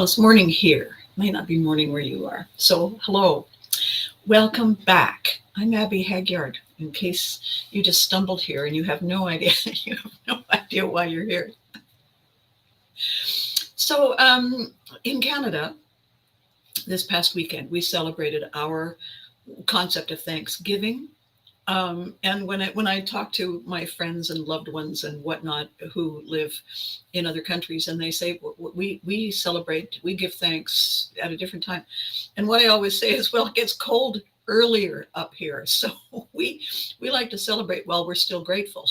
Well, it's morning here. It might not be morning where you are. So, hello. Welcome back. I'm Abby Hagyard. In case you just stumbled here and you have no idea, you have no idea why you're here. So, in Canada, this past weekend, we celebrated our concept of Thanksgiving. And when I talk to my friends and loved ones and whatnot who live in other countries, and they say we celebrate, we give thanks at a different time, and what I always say is, well, it gets cold earlier up here, so we like to celebrate while we're still grateful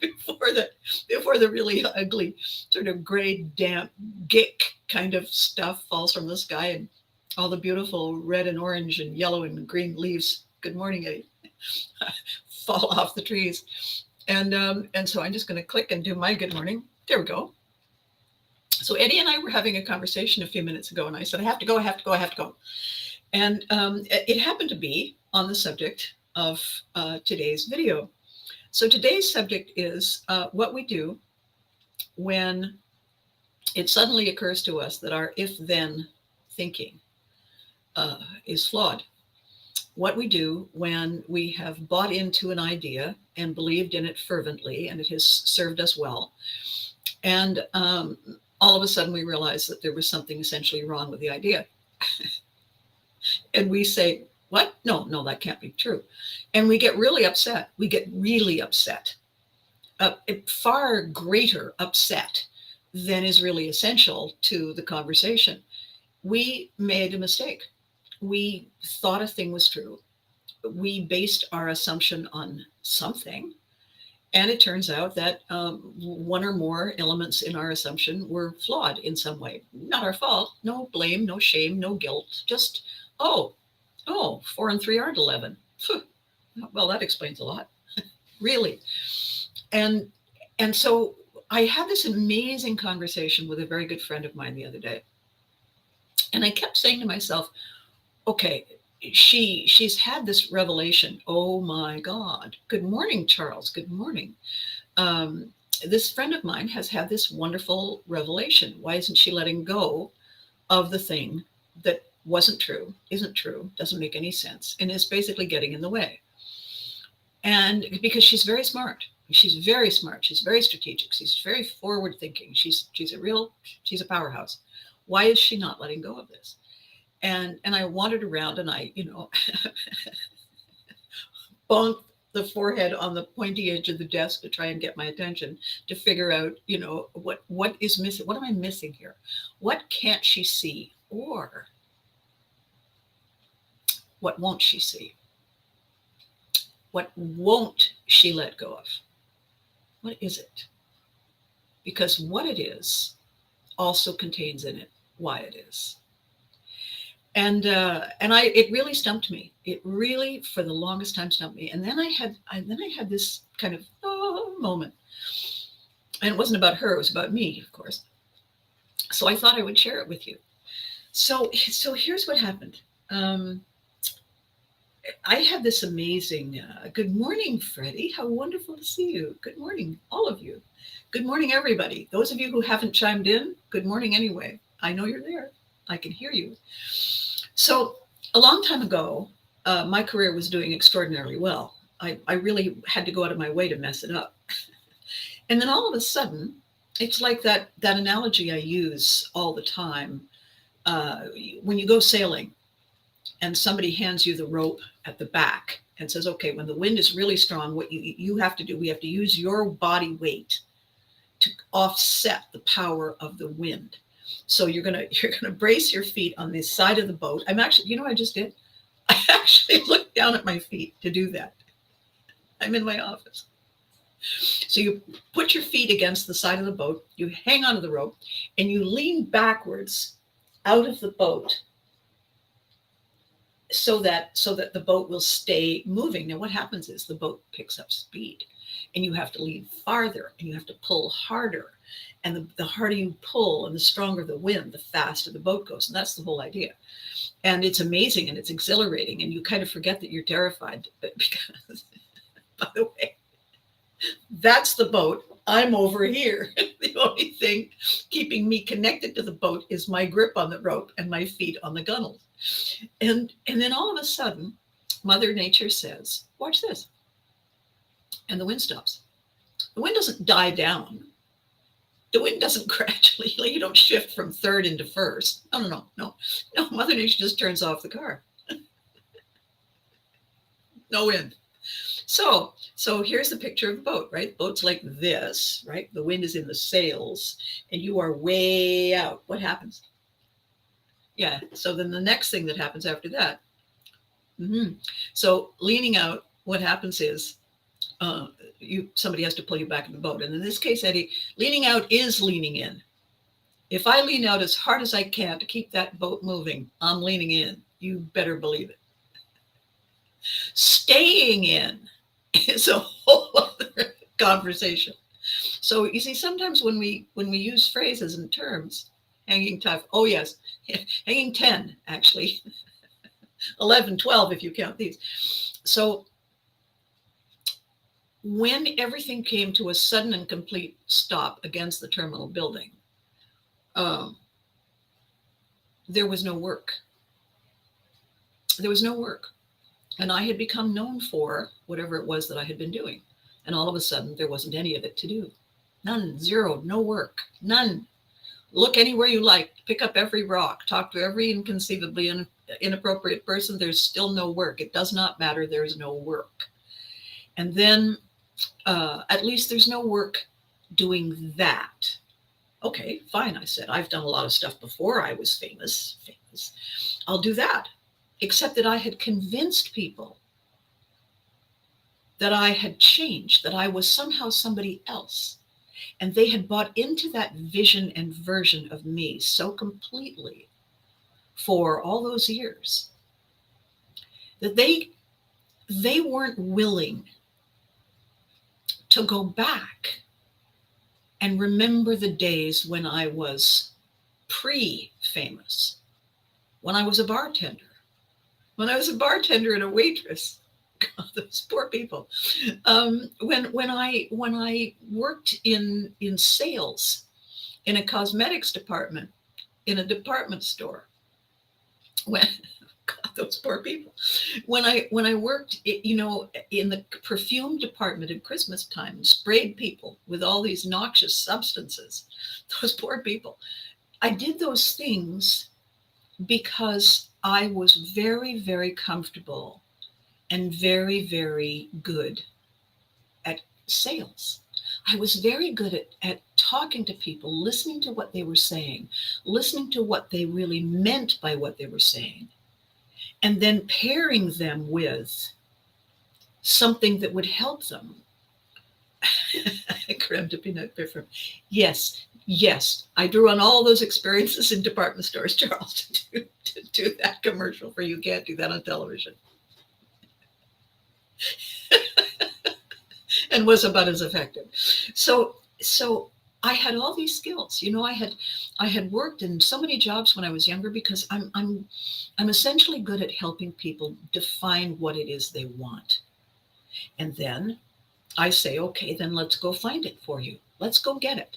before the really ugly sort of gray, damp, gick kind of stuff falls from the sky and all the beautiful red and orange and yellow and green leaves. Good morning, Eddie. Fall off the trees. And so I'm just going to click and do my good morning. There we go. So Eddie and I were having a conversation a few minutes ago, and I said, I have to go. And it happened to be on the subject of today's video. So today's subject is what we do when it suddenly occurs to us that our if-then thinking is flawed. What we do when we have bought into an idea and believed in it fervently, and it has served us well. And all of a sudden we realize that there was something essentially wrong with the idea. And we say, what? No, that can't be true. And we get really upset. Far greater upset than is really essential to the conversation. We made a mistake. We thought a thing was true. We based our assumption on something. And it turns out that one or more elements in our assumption were flawed in some way. Not our fault. No blame, no shame, no guilt. Just, 4 and 3 aren't 11. Well, that explains a lot, really. And so I had this amazing conversation with a very good friend of mine the other day. And I kept saying to myself, okay, she's had this revelation. Oh my God. Good morning, Charles. Good morning. This friend of mine has had this wonderful revelation. Why isn't she letting go of the thing that wasn't true, isn't true, doesn't make any sense, and is basically getting in the way? And because she's very smart. She's very smart. She's very strategic. She's very forward thinking. She's a powerhouse. Why is she not letting go of this? And I wandered around and I, bonked the forehead on the pointy edge of the desk to try and get my attention to figure out, what is missing? What am I missing here? What can't she see? Or what won't she see? What won't she let go of? What is it? Because what it is also contains in it why it is. And it really stumped me. It really, for the longest time, stumped me. And then I had this kind of moment, and it wasn't about her; it was about me, of course. So I thought I would share it with you. So here's what happened. I had this amazing. Good morning, Freddie. How wonderful to see you. Good morning, all of you. Good morning, everybody. Those of you who haven't chimed in, good morning anyway. I know you're there. I can hear you. So a long time ago, my career was doing extraordinarily well. I really had to go out of my way to mess it up. And then all of a sudden, it's like that analogy I use all the time. When you go sailing and somebody hands you the rope at the back and says, okay, when the wind is really strong, what you have to do, we have to use your body weight to offset the power of the wind. So you're gonna brace your feet on the side of the boat. I'm actually, what I just did? I actually looked down at my feet to do that. I'm in my office. So you put your feet against the side of the boat, you hang onto the rope, and you lean backwards out of the boat so that the boat will stay moving. Now what happens is the boat picks up speed, and you have to lean farther, and you have to pull harder. And the harder you pull and the stronger the wind, the faster the boat goes. And that's the whole idea. And it's amazing and it's exhilarating. And you kind of forget that you're terrified. Because, by the way, that's the boat I'm over here. The only thing keeping me connected to the boat is my grip on the rope and my feet on the gunnels. And then all of a sudden, Mother Nature says, watch this. And the wind stops. The wind doesn't die down. The wind doesn't gradually, like you don't shift from third into first. No. Mother Nature just turns off the car. No wind. So here's the picture of the boat, right? The boat's like this, right? The wind is in the sails and you are way out. What happens? Yeah. So then the next thing that happens after that. So leaning out, what happens is somebody has to pull you back in the boat. And in this case, Eddie, leaning out is leaning in. If I lean out as hard as I can to keep that boat moving, I'm leaning in. You better believe it. Staying in is a whole other conversation. So you see, sometimes when we use phrases and terms, hanging tough, oh yes, hanging 10 actually, 11, 12 if you count these. So when everything came to a sudden and complete stop against the terminal building, there was no work. There was no work. And I had become known for whatever it was that I had been doing. And all of a sudden, there wasn't any of it to do. None, zero, no work, none. Look anywhere you like, pick up every rock, talk to every inconceivably inappropriate person. There's still no work. It does not matter. There's no work. And then at least there's no work doing that. Okay, fine, I said. I've done a lot of stuff before I was famous. I'll do that. Except that I had convinced people that I had changed, that I was somehow somebody else. And they had bought into that vision and version of me so completely for all those years that they weren't willing to go back and remember the days when I was pre-famous, when I was a bartender. When I was a bartender and a waitress, God, those poor people. When I worked in sales, in a cosmetics department, in a department store, God, those poor people. When I worked, in the perfume department at Christmas time, sprayed people with all these noxious substances. Those poor people. I did those things because I was very, very comfortable and very, very good at sales. I was very good at talking to people, listening to what they were saying, listening to what they really meant by what they were saying, and then pairing them with something that would help them. Creme de peanut butter. Yes, I drew on all those experiences in department stores, Charles, to do that commercial for You Can't Do That on Television. And was about as effective. So I had all these skills. I had worked in so many jobs when I was younger because I'm essentially good at helping people define what it is they want. And then I say, okay, then let's go find it for you. Let's go get it.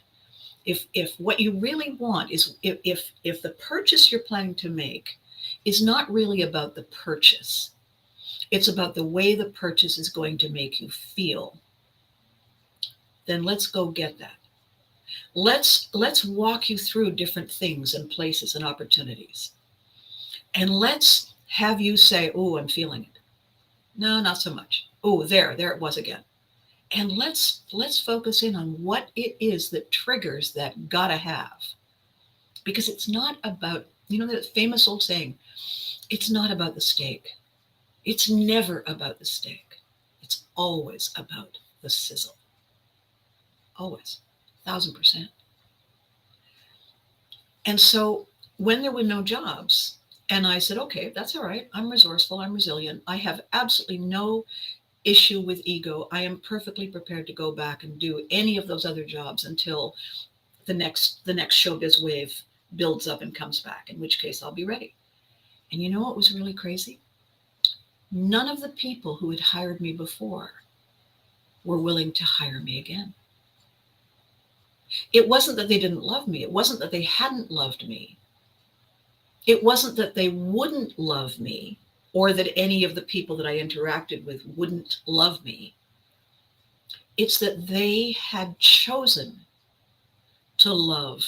If what you really want is, if the purchase you're planning to make is not really about the purchase, it's about the way the purchase is going to make you feel, then let's go get that. Let's walk you through different things and places and opportunities. And let's have you say, oh, I'm feeling it. No, not so much. Oh, there it was again. And let's focus in on what it is that triggers that gotta have. Because it's not about, that famous old saying, it's not about the steak. It's never about the steak. It's always about the sizzle. Always. 1,000%. And so when there were no jobs, and I said, okay, that's all right. I'm resourceful. I'm resilient. I have absolutely no issue with ego. I am perfectly prepared to go back and do any of those other jobs until the next showbiz wave builds up and comes back, in which case I'll be ready. And you know what was really crazy? None of the people who had hired me before were willing to hire me again. It wasn't that they didn't love me. It wasn't that they hadn't loved me. It wasn't that they wouldn't love me or that any of the people that I interacted with wouldn't love me. It's that they had chosen to love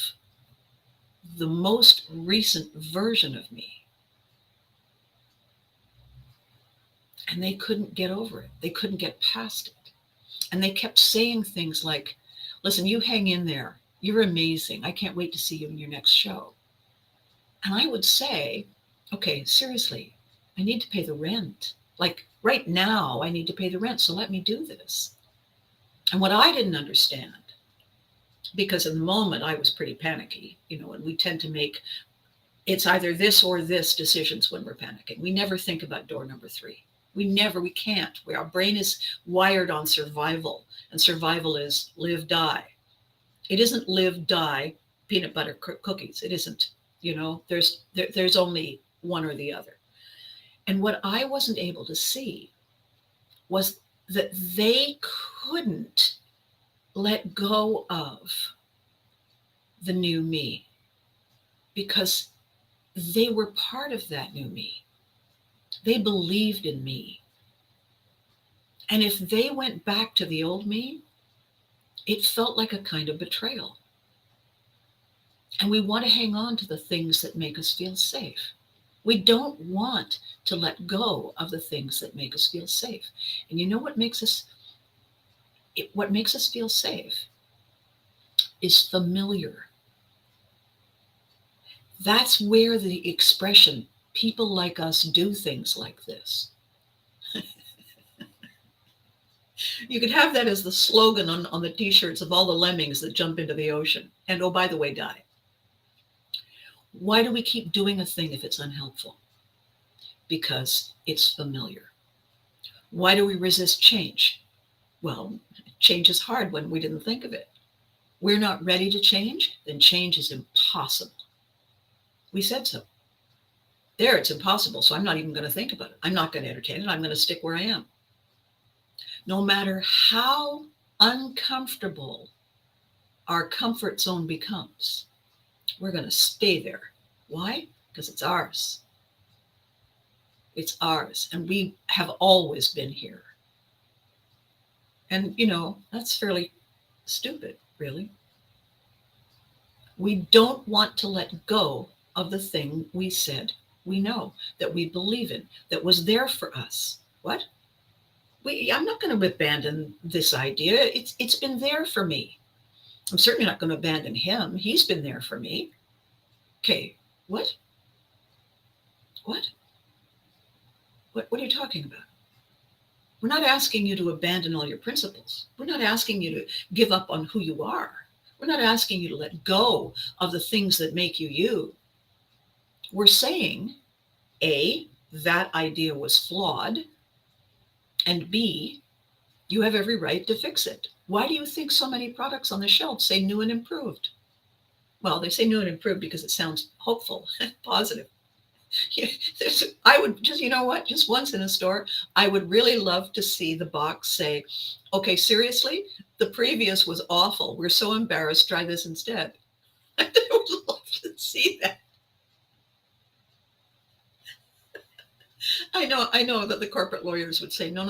the most recent version of me. And they couldn't get over it. They couldn't get past it. And they kept saying things like, listen, you hang in there. You're amazing. I can't wait to see you in your next show. And I would say, okay, seriously, I need to pay the rent. Like right now, I need to pay the rent. So let me do this. And what I didn't understand, because in the moment I was pretty panicky, and we tend to make it's either this or this decisions when we're panicking. We never think about door number 3. We can't. Our brain is wired on survival, and survival is live, die. It isn't live, die, peanut butter cookies. It isn't, there's only one or the other. And what I wasn't able to see was that they couldn't let go of the new me because they were part of that new me. They believed in me. And if they went back to the old me, it felt like a kind of betrayal. And we want to hang on to the things that make us feel safe. We don't want to let go of the things that make us feel safe. And you know what makes us feel safe is familiar. That's where the expression, people like us do things like this. You could have that as the slogan on the t-shirts of all the lemmings that jump into the ocean. And oh, by the way, die. Why do we keep doing a thing if it's unhelpful? Because it's familiar. Why do we resist change? Well, change is hard when we didn't think of it. We're not ready to change, then change is impossible. We said so. There, it's impossible, so I'm not even going to think about it. I'm not going to entertain it. I'm going to stick where I am. No matter how uncomfortable our comfort zone becomes, we're going to stay there. Why? Because it's ours. It's ours, and we have always been here. And, that's fairly stupid, really. We don't want to let go of the thing we said we know, that we believe in, that was there for us. What? I'm not going to abandon this idea. It's been there for me. I'm certainly not going to abandon him. He's been there for me. Okay, what? What? What are you talking about? We're not asking you to abandon all your principles. We're not asking you to give up on who you are. We're not asking you to let go of the things that make you you. We're saying, A, that idea was flawed, and B, you have every right to fix it. Why do you think so many products on the shelf say new and improved? Well, they say new and improved because it sounds hopeful and positive. I would just, just once in a store, I would really love to see the box say, okay, seriously, the previous was awful. We're so embarrassed. Try this instead. I would love to see that. I know that the corporate lawyers would say, no,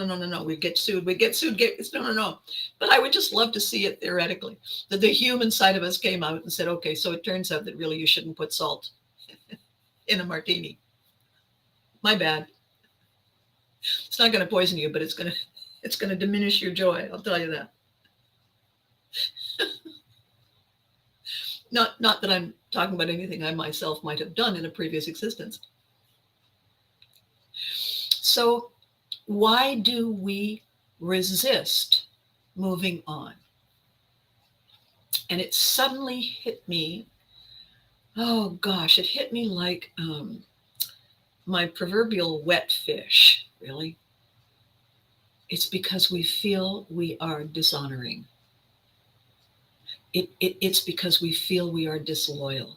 we get sued. No. But I would just love to see it theoretically, that the human side of us came out and said, okay, so it turns out that really you shouldn't put salt in a martini. My bad. It's not going to poison you, but it's going to diminish your joy. I'll tell you that. Not that I'm talking about anything I myself might have done in a previous existence. So why do we resist moving on? And it suddenly hit me. Oh gosh, it hit me like my proverbial wet fish, really. It's because we feel we are dishonoring. It's because we feel we are disloyal.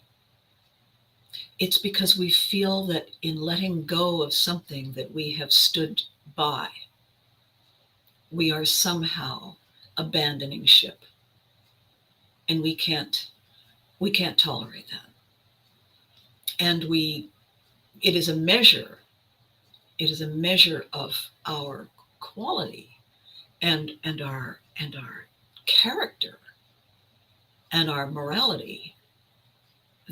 It's because we feel that in letting go of something that we have stood by, we are somehow abandoning ship. and we can't tolerate that. And it is a measure, of our quality and our character and our morality,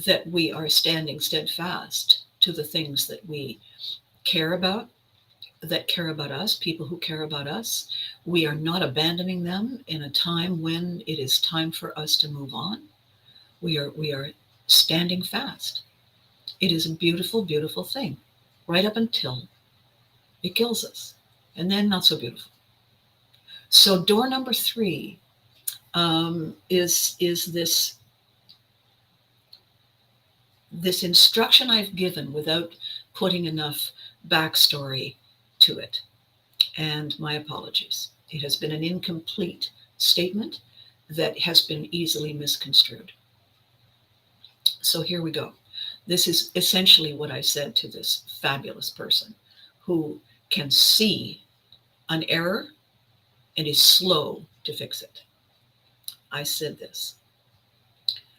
that we are standing steadfast to the things that we care about, that care about us, people who care about us. We are not abandoning them in a time when it is time for us to move on. We are standing fast. It is a beautiful, beautiful thing, right up until it kills us, and then not so beautiful. So door number 3 is this instruction I've given without putting enough backstory to it. And my apologies. It has been an incomplete statement that has been easily misconstrued. So here we go. This is essentially what I said to this fabulous person who can see an error and is slow to fix it. I said this: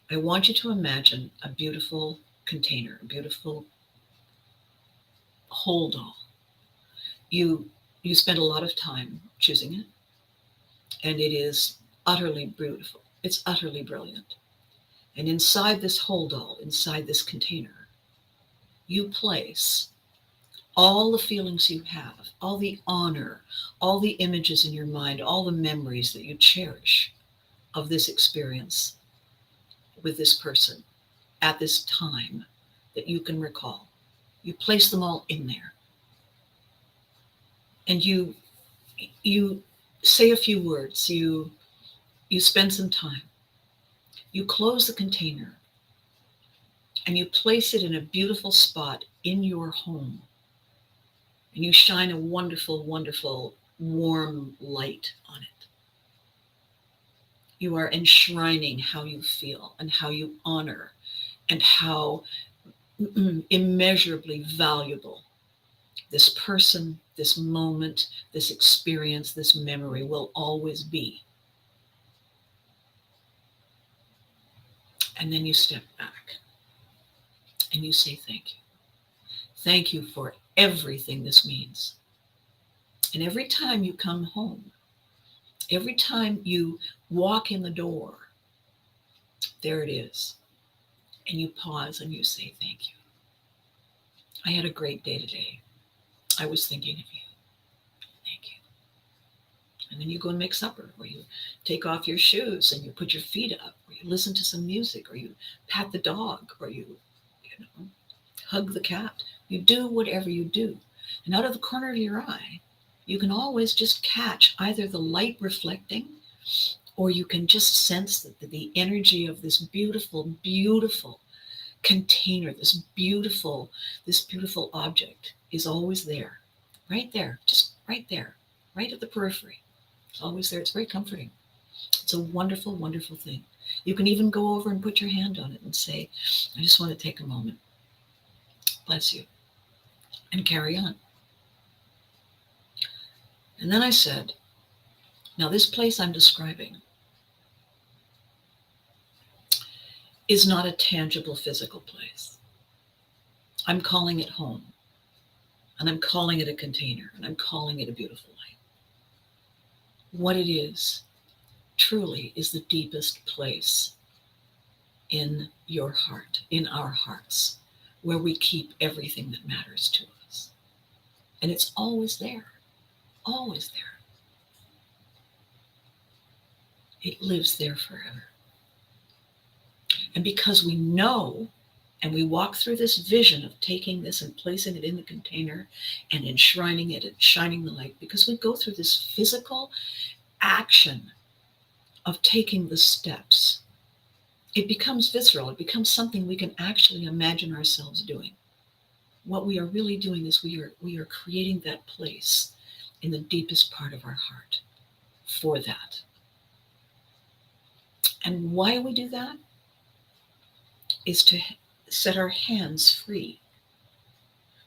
I want you to imagine a beautiful container, a beautiful hold all. You spend a lot of time choosing it, and it is utterly beautiful. It's utterly brilliant. And inside this hold all, inside this container, you place all the feelings you have, all the honor, all the images in your mind, all the memories that you cherish of this experience with this person at this time that you can recall. You place them all in there. And you say a few words, you spend some time. You close the container and you place it in a beautiful spot in your home. And you shine a wonderful, wonderful, warm light on it. You are enshrining how you feel and how you honor and how immeasurably valuable this person, this moment, this experience, this memory will always be. And then you step back and you say thank you. Thank you for everything this means. And every time you come home, every time you walk in the door, there it is. And you pause and you say thank you. I had a great day today. I was thinking of you. Thank you. And then you go and make supper, or you take off your shoes and you put your feet up, or you listen to some music, or you pat the dog, or you hug the cat. You do whatever you do. And out of the corner of your eye, you can always just catch either the light reflecting, or you can just sense that the energy of this beautiful, beautiful container, this beautiful object is always there, just right there, right at the periphery. It's always there. It's very comforting. It's a wonderful, wonderful thing. You can even go over and put your hand on it and say, I just want to take a moment. Bless you. And carry on. And then I said, now this place I'm describing is not a tangible physical place. I'm calling it home. And I'm calling it a container. And I'm calling it a beautiful light. What it is truly is the deepest place in your heart, in our hearts, where we keep everything that matters to us. And it's always there, always there. It lives there forever. And because we know, and we walk through this vision of taking this and placing it in the container and enshrining it and shining the light, because we go through this physical action of taking the steps, it becomes visceral. It becomes something we can actually imagine ourselves doing. What we are really doing is we are creating that place in the deepest part of our heart for that. And why we do that is to set our hands free,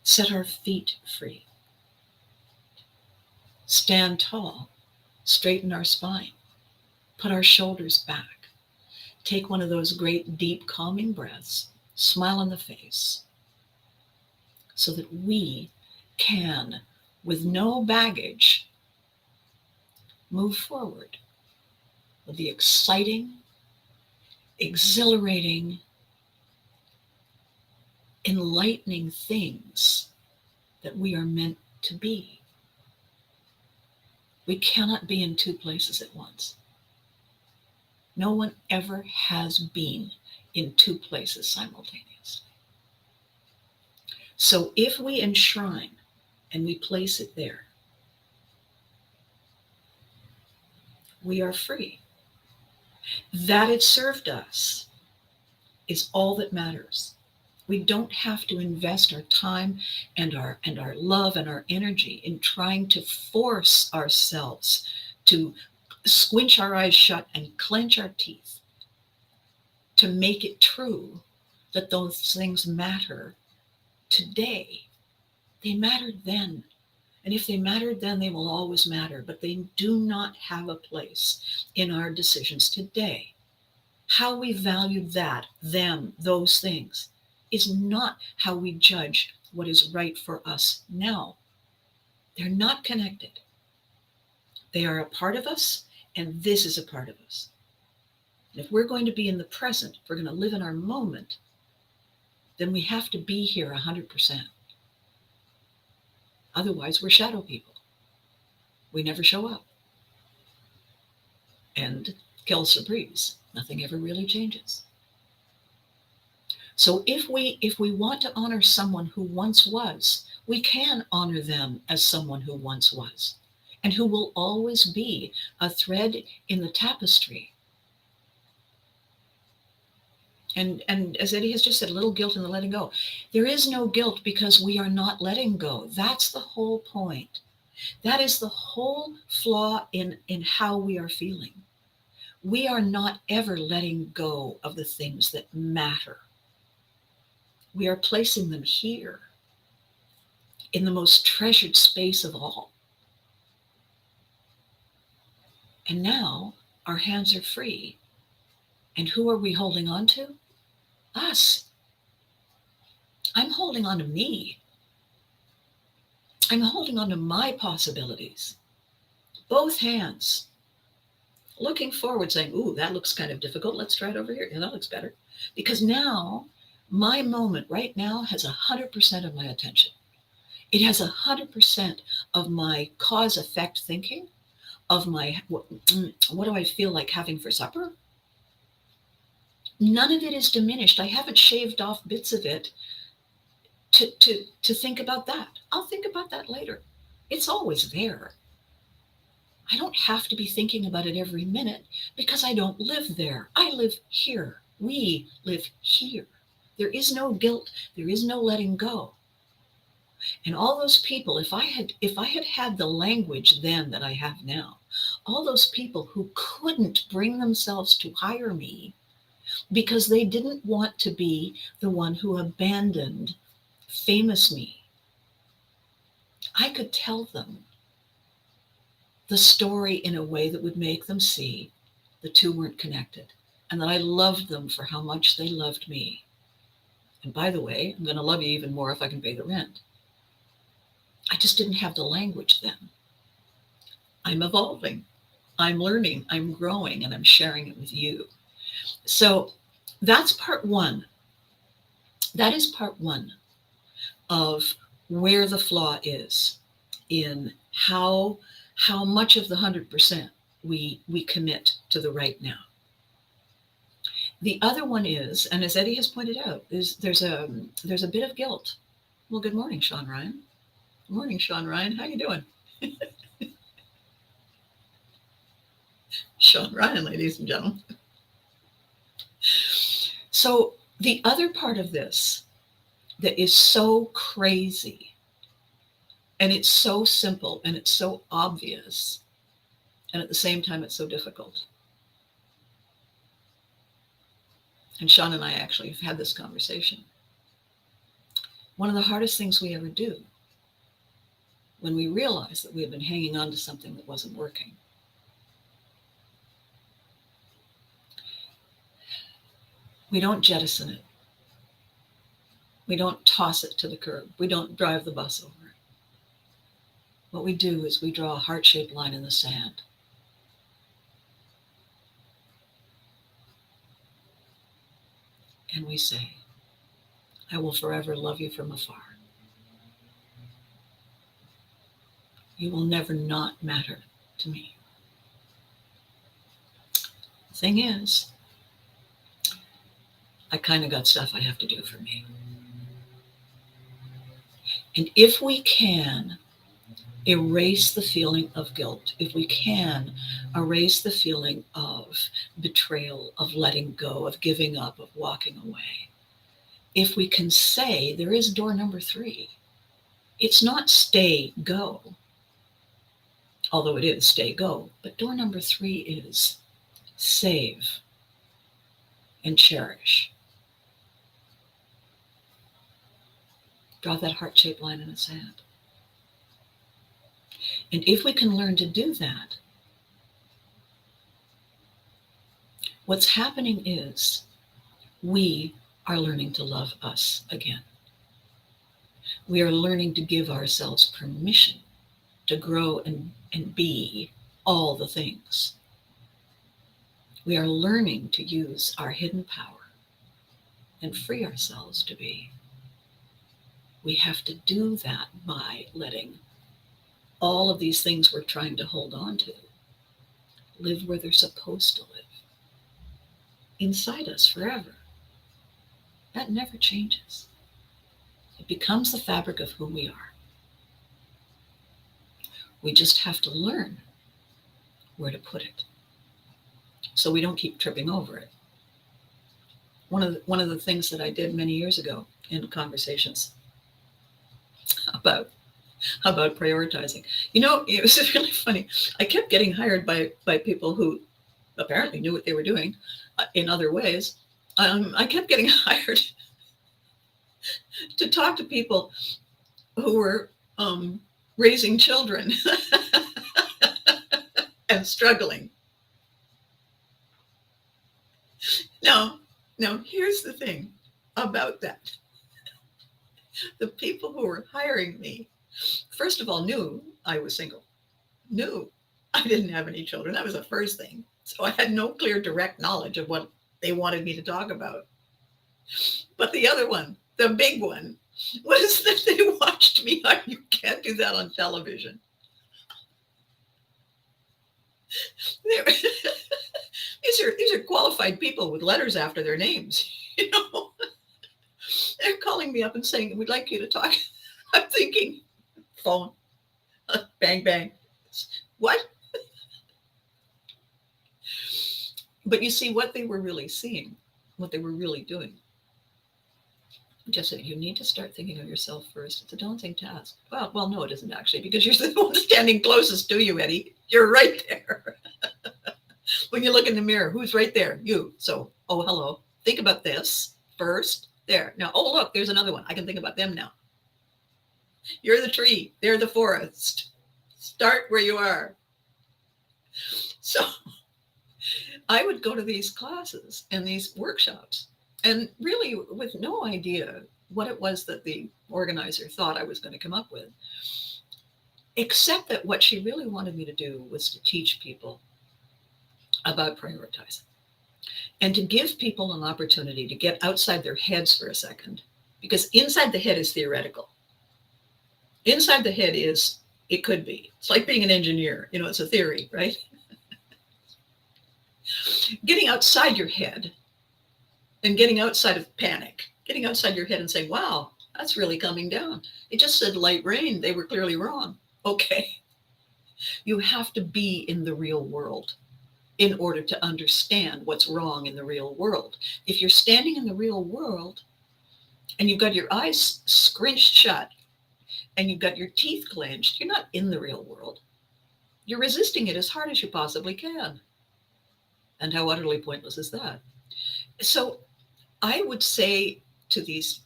set our feet free, stand tall, straighten our spine, put our shoulders back, Take one of those great, deep, calming breaths, smile on the face, so that we can, with no baggage, move forward with the exciting, exhilarating, enlightening things that we are meant to be. We cannot be in two places at once. No one ever has been in two places simultaneously. So if we enshrine and we place it there, we are free. That it served us is all that matters. We don't have to invest our time and our love and our energy in trying to force ourselves to squinch our eyes shut and clench our teeth to make it true that those things matter today. They mattered then. And if they mattered then, they will always matter. But they do not have a place in our decisions today. How we value that, them, those things, is not how we judge what is right for us now. They're not connected. They are a part of us, and this is a part of us. And if we're going to be in the present, if we're going to live in our moment, then we have to be here 100%. Otherwise, we're shadow people. We never show up. And quelle surprise, nothing ever really changes. So if we want to honor someone who once was, we can honor them as someone who once was, and who will always be a thread in the tapestry. And as Eddie has just said, a little guilt in the letting go. There is no guilt because we are not letting go. That's the whole point. That is the whole flaw in how we are feeling. We are not ever letting go of the things that matter. We are placing them here in the most treasured space of all. And now our hands are free. And who are we holding on to? Us. I'm holding on to me. I'm holding on to my possibilities. Both hands. Looking forward, saying, ooh, that looks kind of difficult. Let's try it over here. Yeah, that looks better. Because now, my moment right now has 100% of my attention. It has 100% of my cause-effect thinking, of my, what do I feel like having for supper? None of it is diminished. I haven't shaved off bits of it to think about that. I'll think about that later. It's always there. I don't have to be thinking about it every minute because I don't live there. I live here. We live here. There is no guilt. There is no letting go. And all those people, if I had the language then that I have now, all those people who couldn't bring themselves to hire me because they didn't want to be the one who abandoned famous me, I could tell them the story in a way that would make them see the two weren't connected, and that I loved them for how much they loved me. And by the way, I'm going to love you even more if I can pay the rent. I just didn't have the language then. I'm evolving, I'm learning, I'm growing, and I'm sharing it with you. So that's part one. That is part one of where the flaw is in how much of the 100% we commit to the right now. The other one is, and as Eddie has pointed out, is there's a bit of guilt. Well, good morning, Sean Ryan. Good morning, Sean Ryan. How you doing? Sean Ryan, ladies and gentlemen. So the other part of this that is so crazy, and it's so simple, and it's so obvious, and at the same time it's so difficult. And Sean and I actually have had this conversation. One of the hardest things we ever do when we realize that we have been hanging on to something that wasn't working We don't jettison it. We don't toss it to the curb. We don't drive the bus over it. What we do is we draw a heart-shaped line in the sand. And we say, I will forever love you from afar. You will never not matter to me. The thing is, I kind of got stuff I have to do for me. And if we can erase the feeling of guilt, if we can erase the feeling of betrayal, of letting go, of giving up, of walking away, if we can say there is door number 3, it's not stay, go, although it is stay, go, but door number 3 is save and cherish. Draw that heart-shaped line in the sand. And if we can learn to do that, what's happening is we are learning to love us again. We are learning to give ourselves permission to grow and be all the things. We are learning to use our hidden power and free ourselves to be. We have to do that by letting all of these things we're trying to hold on to live where they're supposed to live, inside us forever. That never changes. It becomes the fabric of who we are. We just have to learn where to put it so we don't keep tripping over it. One of the things that I did many years ago in conversations about prioritizing. It was really funny. I kept getting hired by people who apparently knew what they were doing in other ways. I kept getting hired to talk to people who were raising children and struggling. Now, here's the thing about that. The people who were hiring me, first of all, knew I was single, knew I didn't have any children. That was the first thing. So I had no clear, direct knowledge of what they wanted me to talk about. But the other one, the big one, was that they watched me. You can't do that on television. These are qualified people with letters after their names. They're calling me up and saying, we'd like you to talk. I'm thinking, phone, bang, bang. What? But you see, what they were really seeing, what they were really doing, just said, you need to start thinking of yourself first. It's a daunting task. Well, no, it isn't actually, because you're the one standing closest to you, Eddie. You're right there. When you look in the mirror, who's right there? You. So, hello. Think about this first. There. Now, look, there's another one. I can think about them now. You're the tree. They're the forest. Start where you are. So I would go to these classes and these workshops, and really with no idea what it was that the organizer thought I was going to come up with, except that what she really wanted me to do was to teach people about prioritizing and to give people an opportunity to get outside their heads for a second, because inside the head is theoretical. Inside the head is, it could be. It's like being an engineer. It's a theory, right? Getting outside your head and getting outside of panic, getting outside your head and saying, wow, that's really coming down. It just said light rain. They were clearly wrong. Okay. You have to be in the real world in order to understand what's wrong in the real world. If you're standing in the real world and you've got your eyes scrinched shut and you've got your teeth clenched, you're not in the real world. You're resisting it as hard as you possibly can. And how utterly pointless is that? So I would say to these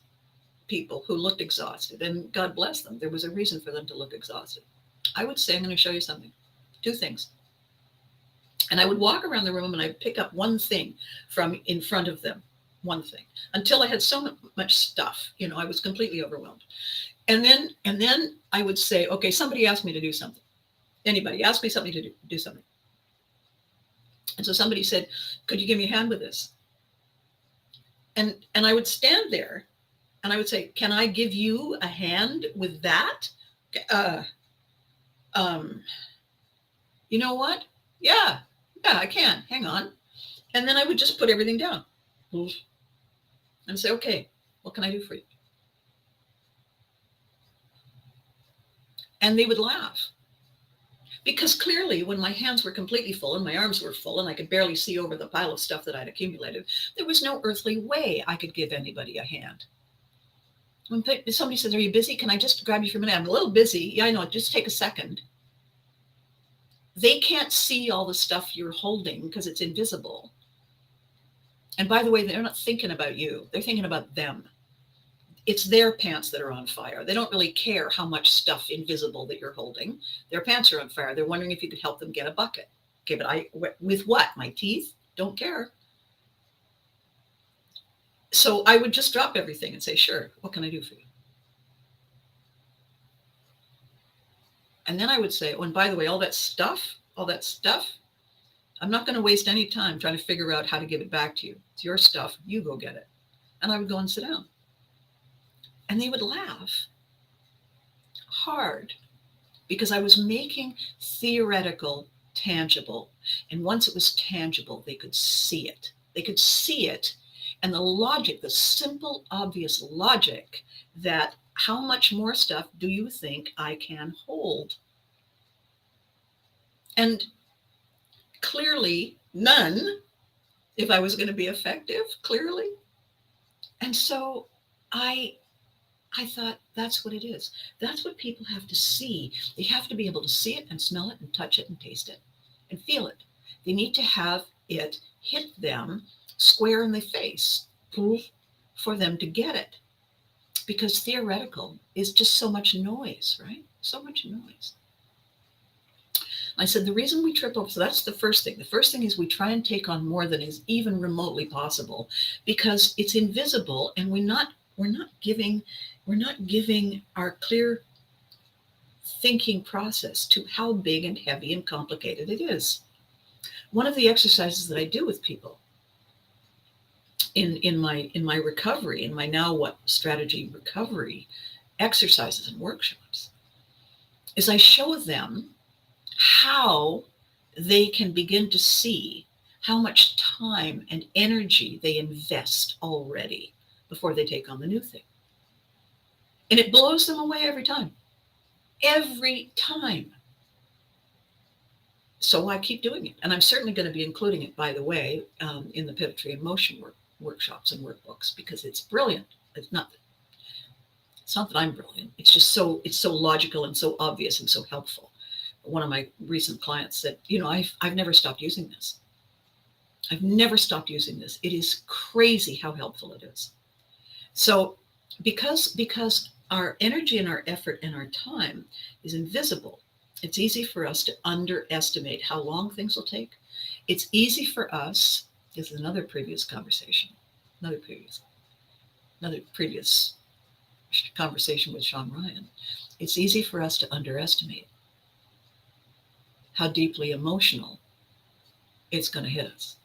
people who looked exhausted, and God bless them, there was a reason for them to look exhausted. I would say, I'm going to show you something. 2 things. And I would walk around the room and I'd pick up one thing from in front of them, one thing, until I had so much stuff, I was completely overwhelmed. And then I would say, okay, somebody asked me to do something. Anybody asked me something to do something. And so somebody said, could you give me a hand with this? And I would stand there and I would say, can I give you a hand with that? Uh, um, you know what? Yeah, I can. Hang on. And then I would just put everything down and say, okay, what can I do for you? And they would laugh. Because clearly, when my hands were completely full and my arms were full and I could barely see over the pile of stuff that I'd accumulated, there was no earthly way I could give anybody a hand. When somebody says, are you busy? Can I just grab you for a minute? I'm a little busy. Yeah, I know. Just take a second. They can't see all the stuff you're holding because it's invisible. And by the way, they're not thinking about you. They're thinking about them. It's their pants that are on fire. They don't really care how much stuff invisible that you're holding. Their pants are on fire. They're wondering if you could help them get a bucket. Okay, but with what? My teeth? Don't care. So I would just drop everything and say, sure, what can I do for you? And then I would say, oh, and by the way, all that stuff, I'm not going to waste any time trying to figure out how to give it back to you. It's your stuff. You go get it. And I would go and sit down. And they would laugh hard because I was making theoretical tangible. And once it was tangible, they could see it. They could see it. And the logic, the simple, obvious logic that how much more stuff do you think I can hold? And clearly none, if I was going to be effective, clearly. And so I thought, that's what it is. That's what people have to see. They have to be able to see it and smell it and touch it and taste it and feel it. They need to have it hit them square in the face for them to get it. Because theoretical is just so much noise, right? So much noise. I said, the reason we trip over, so that's the first thing. The first thing is we try and take on more than is even remotely possible because it's invisible and we're not giving our clear thinking process to how big and heavy and complicated it is. One of the exercises that I do with people in my recovery, in my Now What strategy recovery exercises and workshops, is I show them how they can begin to see how much time and energy they invest already before they take on the new thing. And it blows them away every time. Every time. So I keep doing it. And I'm certainly going to be including it, by the way, in the Pivotry and Motion workshops and workbooks because it's brilliant. It's not that I'm brilliant. It's just it's so logical and so obvious and so helpful. One of my recent clients said, I've never stopped using this. I've never stopped using this. It is crazy how helpful it is. So because our energy and our effort and our time is invisible, it's easy for us to underestimate how long things will take. It's easy for us, this is another previous conversation with Sean Ryan. It's easy for us to underestimate how deeply emotional it's going to hit us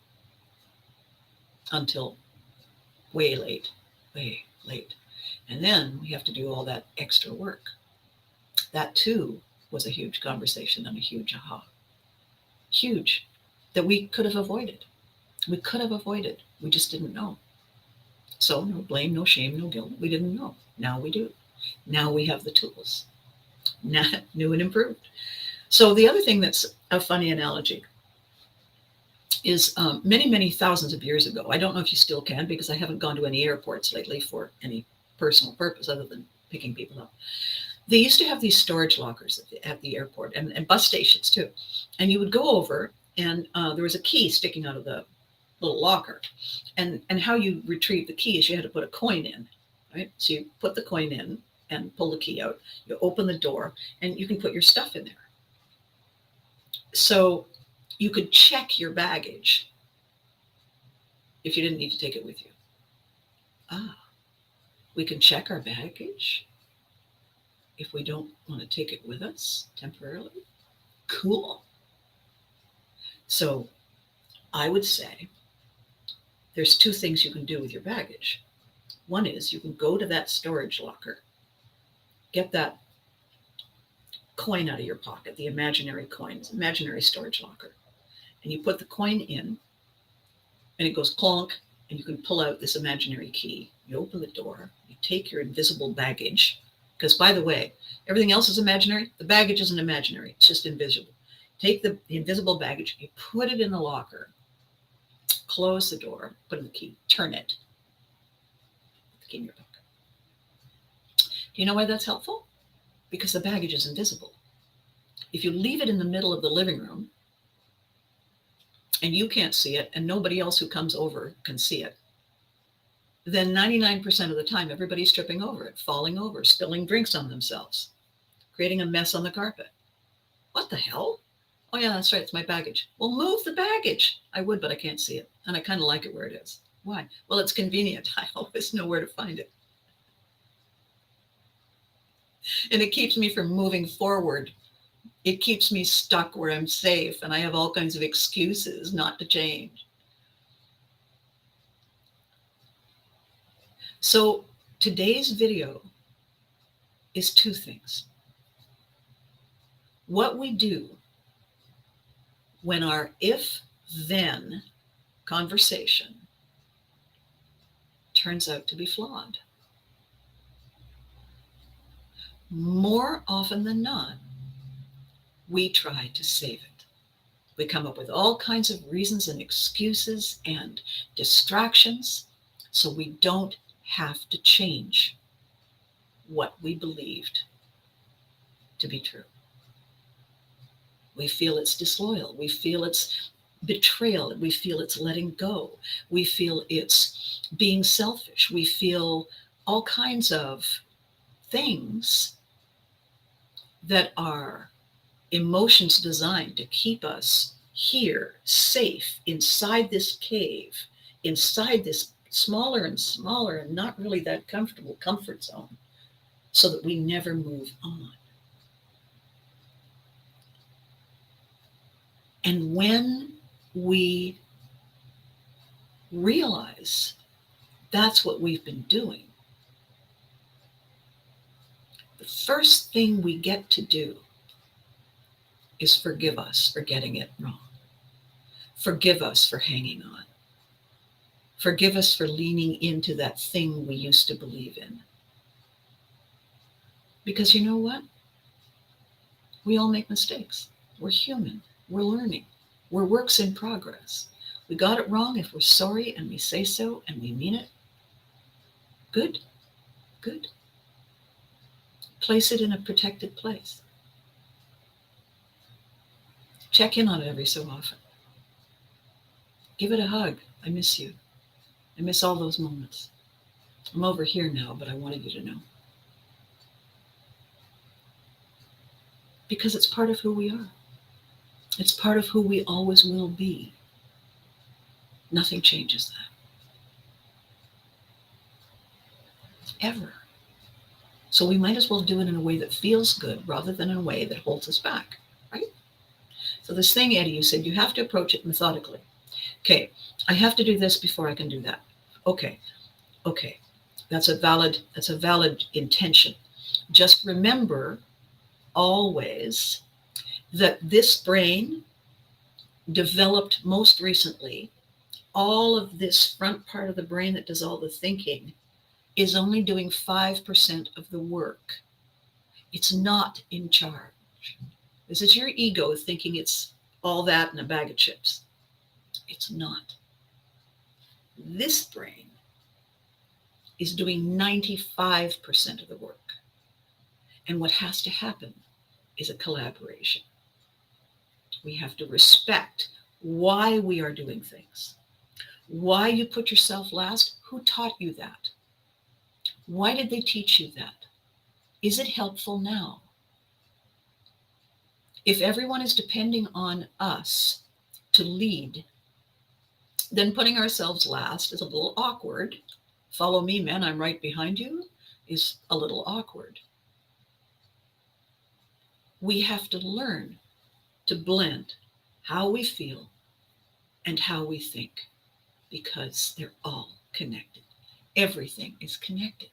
until way late. And then we have to do all that extra work. That too was a huge conversation and a huge aha. Huge, that we could have avoided. We just didn't know. So no blame, no shame, no guilt. We didn't know. Now we do. Now we have the tools. Now, new and improved. So the other thing that's a funny analogy is many, many thousands of years ago. I don't know if you still can because I haven't gone to any airports lately for any personal purpose other than picking people up. They used to have these storage lockers at the airport and bus stations too. And you would go over and there was a key sticking out of the little locker. And how you retrieve the key is you had to put a coin in, right? So you put the coin in and pull the key out. You open the door and you can put your stuff in there. So you could check your baggage if you didn't need to take it with you. Ah, we can check our baggage if we don't want to take it with us temporarily. Cool. So I would say there's two things you can do with your baggage. One is you can go to that storage locker, get that coin out of your pocket, the imaginary coins, imaginary storage locker, and you put the coin in, and it goes clonk, and you can pull out this imaginary key. You open the door, you take your invisible baggage, because by the way, everything else is imaginary. The baggage isn't imaginary, it's just invisible. Take the invisible baggage, you put it in the locker, close the door, put in the key, turn it, put the key in your pocket. Do you know why that's helpful? Because the baggage is invisible. If you leave it in the middle of the living room and you can't see it and nobody else who comes over can see it, then 99% of the time, everybody's tripping over it, falling over, spilling drinks on themselves, creating a mess on the carpet. What the hell? Oh yeah, that's right, it's my baggage. Well, move the baggage. I would, but I can't see it. And I kind of like it where it is. Why? Well, it's convenient. I always know where to find it. And it keeps me from moving forward. It keeps me stuck where I'm safe and I have all kinds of excuses not to change. So today's video is two things. What we do when our if-then conversation turns out to be flawed. More often than not, we try to save it. We come up with all kinds of reasons and excuses and distractions so we don't have to change what we believed to be true. We feel it's disloyal. We feel it's betrayal. We feel it's letting go. We feel it's being selfish. We feel all kinds of things that are emotions designed to keep us here, safe, inside this cave, inside this smaller and smaller and not really that comfortable comfort zone, so that we never move on. And when we realize that's what we've been doing, the first thing we get to do is forgive us for getting it wrong. Forgive us for hanging on. Forgive us for leaning into that thing we used to believe in. Because you know what? We all make mistakes. We're human. We're learning. We're works in progress. We got it wrong. If we're sorry and we say so and we mean it, good, good. Place it in a protected place. Check in on it every so often. Give it a hug. I miss you. I miss all those moments. I'm over here now, but I wanted you to know. Because it's part of who we are. It's part of who we always will be. Nothing changes that. Ever. So we might as well do it in a way that feels good rather than in a way that holds us back, right? So this thing, Eddie, you said you have to approach it methodically. Okay, I have to do this before I can do that. Okay. That's a valid intention. Just remember always that this brain developed most recently. All of this front part of the brain that does all the thinking is only doing 5% of the work. It's not in charge. This is your ego thinking it's all that in a bag of chips. It's not. This brain is doing 95% of the work. And what has to happen is a collaboration. We have to respect why we are doing things. Why you put yourself last? Who taught you that? Why did they teach you that? Is it helpful now? If everyone is depending on us to lead, then putting ourselves last is a little awkward. Follow me, man, I'm right behind you is a little awkward. We have to learn to blend how we feel and how we think because they're all connected. Everything is connected.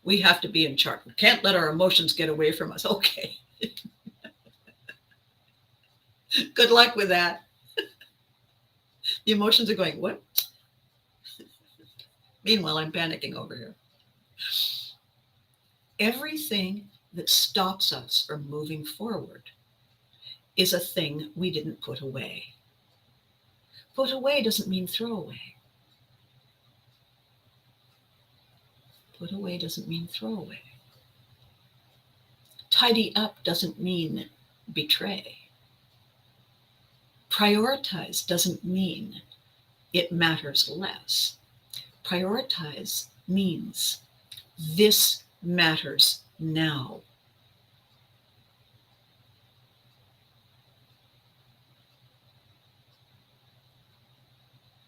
We have to be in charge. We can't let our emotions get away from us. Okay. Good luck with that. The emotions are going, what? Meanwhile, I'm panicking over here. Everything that stops us from moving forward is a thing we didn't put away. Put away doesn't mean throw away. Put away doesn't mean throw away. Tidy up doesn't mean betray. Prioritize doesn't mean it matters less. Prioritize means this matters now.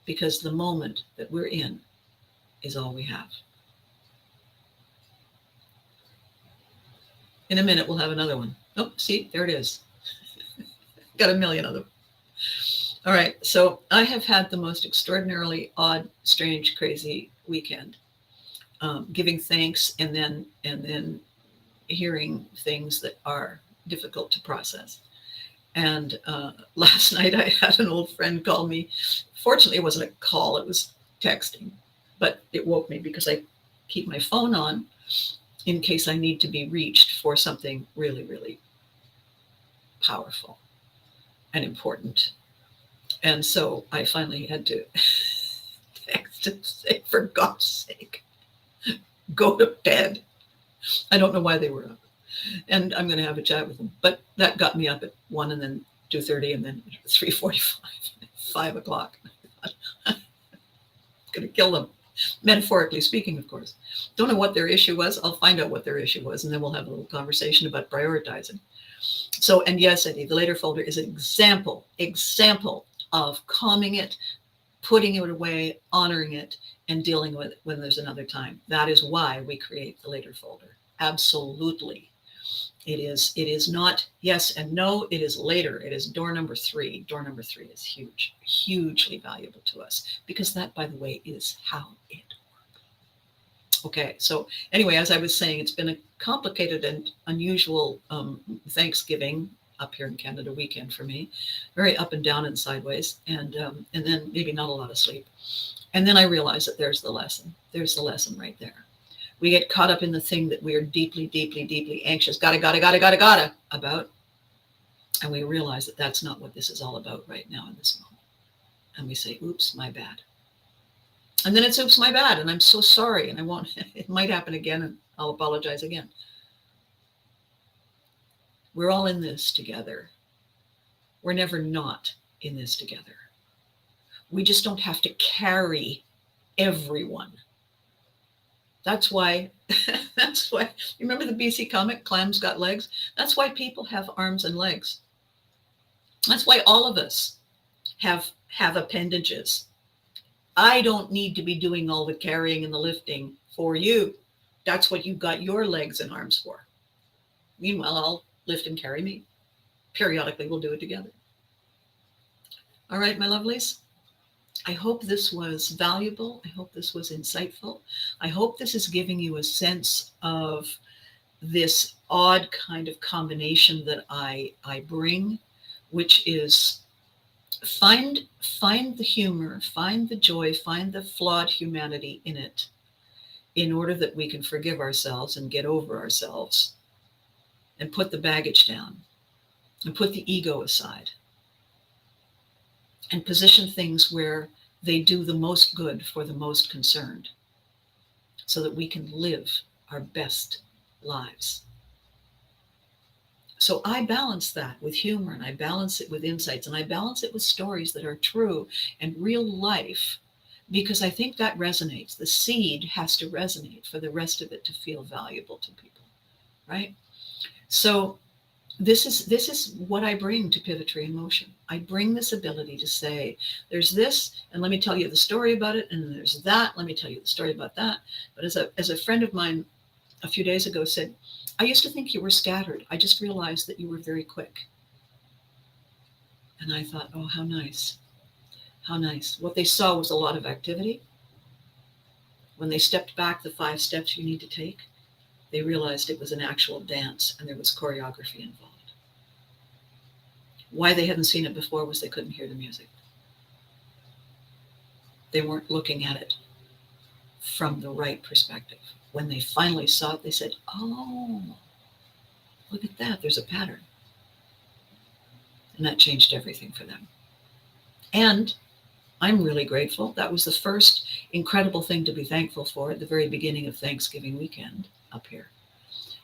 Because the moment that we're in is all we have. In a minute, we'll have another one. Oh, see, there it is. Got a million of them. All right, so I have had the most extraordinarily odd, strange, crazy weekend, giving thanks and then hearing things that are difficult to process. And last night I had an old friend call me. Fortunately, it wasn't a call, it was texting, but it woke me because I keep my phone on in case I need to be reached for something really, really powerful and important. And so I finally had to text and say, for God's sake, go to bed. I don't know why they were up. And I'm going to have a chat with them. But that got me up at 1 and then 2:30 and then 3:45, 5 o'clock. I'm going to kill them. Metaphorically speaking, of course. Don't know what their issue was. I'll find out what their issue was, and then we'll have a little conversation about prioritizing. So, and yes, Eddie, the later folder is an example of calming it, putting it away, honoring it, and dealing with it when there's another time. That is why we create the later folder. Absolutely. It is not yes and no, it is later. It is door number 3. Door number 3 is huge, hugely valuable to us because that, by the way, is how it works. Okay, so anyway, as I was saying, it's been a complicated and unusual Thanksgiving up here in Canada weekend for me, very up and down and sideways, and then maybe not a lot of sleep. And then I realized that there's the lesson. There's the lesson right there. We get caught up in the thing that we are deeply, deeply, deeply anxious, gotta about. And we realize that that's not what this is all about right now in this moment. And we say, oops, my bad. And then it's oops, my bad. And I'm so sorry. And I won't, it might happen again. And I'll apologize again. We're all in this together. We're never not in this together. We just don't have to carry everyone. That's why, you remember the BC comic, Clams Got Legs? That's why people have arms and legs. That's why all of us have appendages. I don't need to be doing all the carrying and the lifting for you. That's what you've got your legs and arms for. Meanwhile, I'll lift and carry me. Periodically, we'll do it together. All right, my lovelies. I hope this was valuable. I hope this was insightful. I hope this is giving you a sense of this odd kind of combination that I bring, which is find the humor, find the joy, find the flawed humanity in it, in order that we can forgive ourselves and get over ourselves and put the baggage down and put the ego aside and position things where they do the most good for the most concerned so that we can live our best lives. So I balance that with humor, and I balance it with insights, and I balance it with stories that are true and real life, because I think that resonates. The seed has to resonate for the rest of it to feel valuable to people, right? So This is what I bring to Pivotry in Motion. I bring this ability to say, there's this, and let me tell you the story about it, and there's that, let me tell you the story about that. But as a friend of mine a few days ago said, I used to think you were scattered. I just realized that you were very quick. And I thought, oh, how nice. How nice. What they saw was a lot of activity. When they stepped back the 5 steps you need to take, they realized it was an actual dance and there was choreography involved. Why they hadn't seen it before was they couldn't hear the music. They weren't looking at it from the right perspective. When they finally saw it, they said, oh, look at that. There's a pattern. And that changed everything for them. And I'm really grateful. That was the first incredible thing to be thankful for at the very beginning of Thanksgiving weekend up here,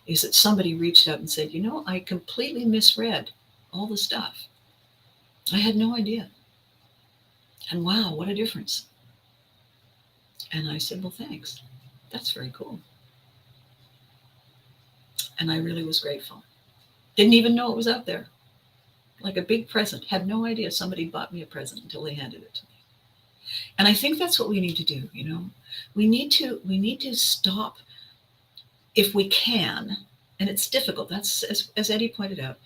is that somebody reached out and said, I completely misread all the stuff. I had no idea. And wow, what a difference. And I said, well, thanks. That's very cool. And I really was grateful. Didn't even know it was out there. Like a big present. Had no idea somebody bought me a present until they handed it to me. And I think that's what we need to do, We need to stop, if we can, and it's difficult. That's, as Eddie pointed out,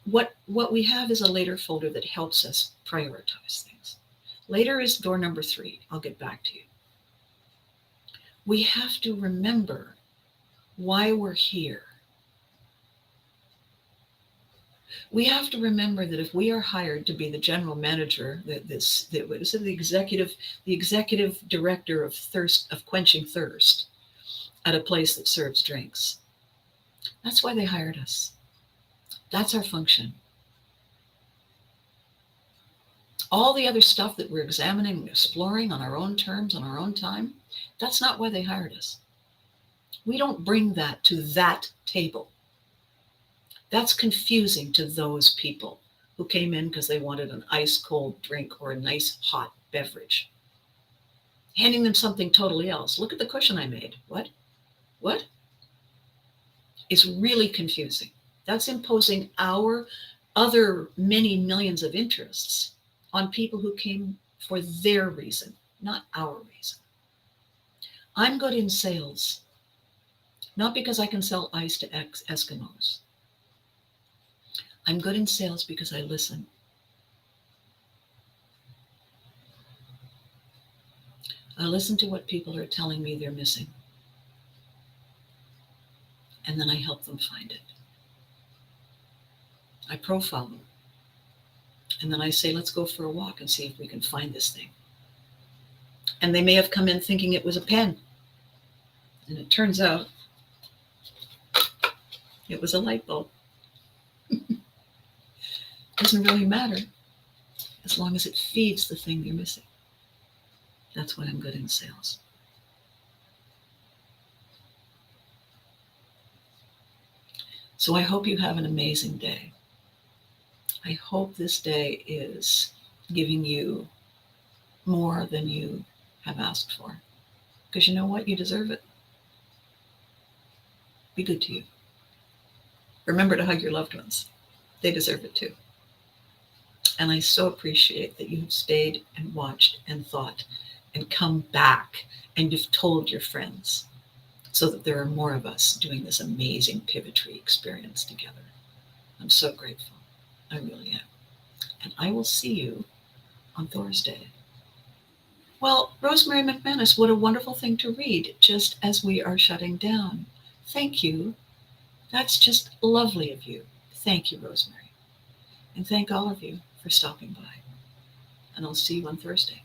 what we have is a later folder that helps us prioritize things. Later is door number 3. I'll get back to you. We have to remember why we're here. We have to remember that if we are hired to be the general manager, the executive director of quenching thirst at a place that serves drinks, that's why they hired us. That's our function. All the other stuff that we're examining and exploring on our own terms, on our own time, that's not why they hired us. We don't bring that to that table. That's confusing to those people who came in because they wanted an ice cold drink or a nice hot beverage. Handing them something totally else. Look at the cushion I made. What? It's really confusing. That's imposing our other many millions of interests on people who came for their reason, not our reason. I'm good in sales, not because I can sell ice to Eskimos. I'm good in sales because I listen. I listen to what people are telling me they're missing. And then I help them find it. I profile them. And then I say, let's go for a walk and see if we can find this thing. And they may have come in thinking it was a pen. And it turns out it was a light bulb. Doesn't really matter as long as it feeds the thing you're missing. That's why I'm good in sales. So I hope you have an amazing day. I hope this day is giving you more than you have asked for. Because you know what? You deserve it. Be good to you. Remember to hug your loved ones. They deserve it too. And I so appreciate that you've stayed and watched and thought and come back and you've told your friends so that there are more of us doing this amazing Pivotry experience together. I'm so grateful. I really am. And I will see you on Thursday. Well, Rosemary McManus, what a wonderful thing to read just as we are shutting down. Thank you. That's just lovely of you. Thank you, Rosemary. And thank all of you for stopping by. And I'll see you on Thursday.